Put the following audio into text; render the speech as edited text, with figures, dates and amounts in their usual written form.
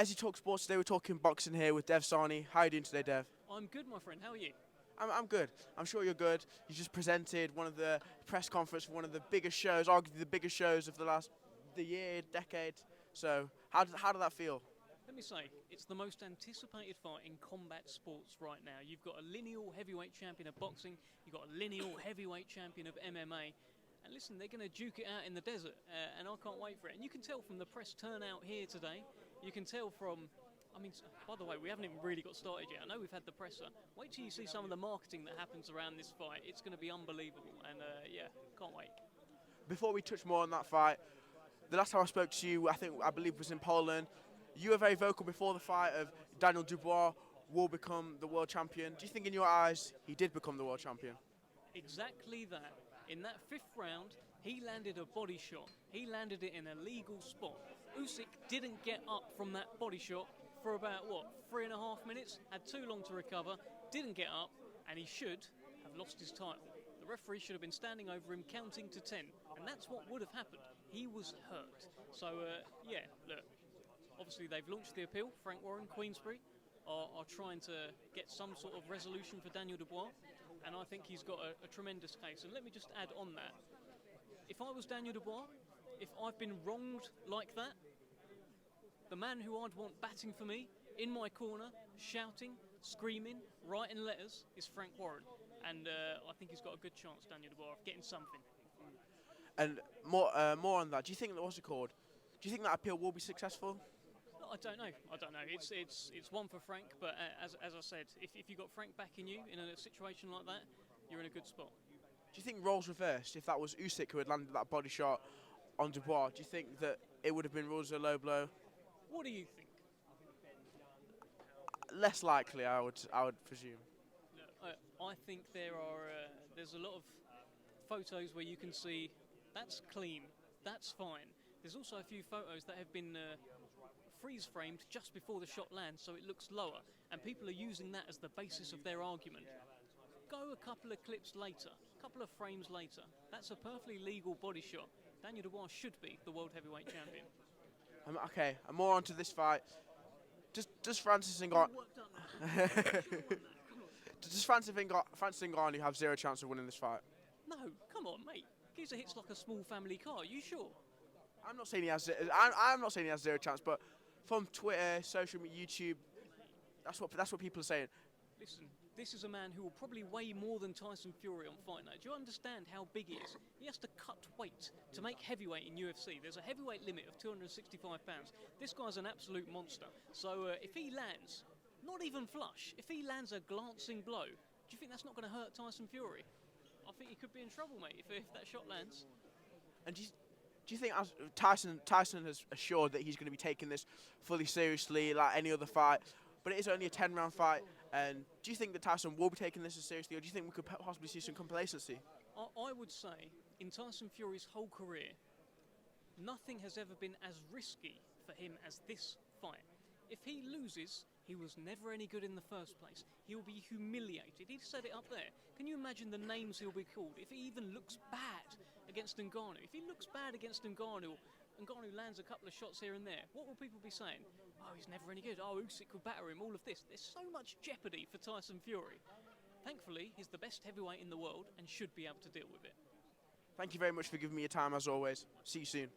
As you talk sports today, we're talking boxing here with Sahni. How are you doing today, Dev? I'm good, my friend. How are you? I'm good. I'm sure you're good. You just presented one of the press conference for one of the biggest shows, arguably the biggest shows of the year, decade. So how did that feel? Let me say, it's the most anticipated fight in combat sports right now. You've got a lineal heavyweight champion of boxing, you've got a lineal heavyweight champion of MMA. And listen, they're going to duke it out in the desert, and I can't wait for it. And you can tell from the press turnout here today, you can tell from, by the way, we haven't even really got started yet. I know we've had the presser. Wait till you see some of the marketing that happens around this fight. It's going to be unbelievable, and yeah, can't wait. Before we touch more on that fight, the last time I spoke to you, I believe was in Poland. You were very vocal before the fight of Daniel Dubois will become the world champion. Do you think in your eyes he did become the world champion? Exactly that. In that fifth round, he landed a body shot. He landed it in a legal spot. Usyk didn't get up from that body shot for about, 3.5 minutes? Had too long to recover, didn't get up, and he should have lost his title. The referee should have been standing over him, counting to 10, and that's what would have happened. He was hurt. So, yeah, look, obviously they've launched the appeal. Frank Warren, Queensberry, are trying to get some sort of resolution for Daniel Dubois, and I think he's got a tremendous case. And let me just add on that. If I was Daniel Dubois, if I've been wronged like that, the man who I'd want batting for me, in my corner, shouting, screaming, writing letters, is Frank Warren. And I think he's got a good chance, Daniel Dubois, of getting something. And more on that. Do you think that what's it called? Do you think that appeal will be successful? I don't know. It's one for Frank, but as I said, if you got Frank backing you in a situation like that, you're in a good spot. Do you think roles reversed? If that was Usyk who had landed that body shot on Dubois, do you think that it would have been ruled as a low blow? What do you think? Less likely, I would presume. I think there's a lot of photos where you can see that's clean, that's fine. There's also a few photos that have been freeze framed just before the shot lands, so it looks lower, and people are using that as the basis of their argument. Go a couple of clips later, a couple of frames later. That's a perfectly legal body shot. Daniel Dubois should be the world heavyweight champion. Okay, and more onto this fight. Does Francis Ngannou does Francis Ngannou have zero chance of winning this fight? No, come on, mate. Geezer hits like a small family car. You sure? I'm not saying he has. I'm not saying he has zero chance, but from Twitter, social media, YouTube, that's what people are saying. Listen, this is a man who will probably weigh more than Tyson Fury on Fight Night. Do you understand how big he is? He has to cut weight to make heavyweight in UFC. There's a heavyweight limit of 265 pounds. This guy's an absolute monster. So if he lands, not even flush, if he lands a glancing blow, do you think that's not going to hurt Tyson Fury? I think he could be in trouble, mate, if that shot lands. And do you think Tyson has assured that he's going to be taking this fully seriously, like any other fight? But it is only a 10-round fight. And do you think that Tyson will be taking this as seriously, or do you think we could possibly see some complacency? I would say, in Tyson Fury's whole career, nothing has ever been as risky for him as this fight. If he loses, he was never any good in the first place. He will be humiliated. He said it up there. Can you imagine the names he'll be called? If he even looks bad against Ngannou, if he looks bad against Ngannou lands a couple of shots here and there, what will people be saying? Oh, he's never any good. Oh, Usyk could batter him, all of this. There's so much jeopardy for Tyson Fury. Thankfully, he's the best heavyweight in the world and should be able to deal with it. Thank you very much for giving me your time, as always. See you soon.